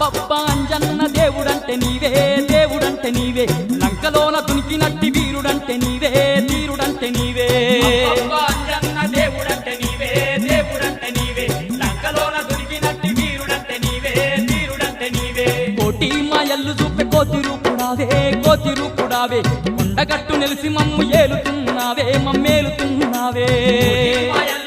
అబ్బబ్బా అంజన్న దేవుడంటే నీవే దేవుడంటే నీవే లంకలోన దునికినట్టి వీరుడంటే నీవే వీరుడంటే నీవే అంజన్న దేవుడంటే నీవే దేవుడంటే నీవే లంకలోన దొరికినట్టి వీరుడంటే నీవే వీరుడంటే నీవే కోటి మాయల్లు చూపే కోతి రూపుడావే కొండగట్టు నెలిసి మమ్ము ఏలుతున్నావే మమ్మేలుతున్నావే మాయల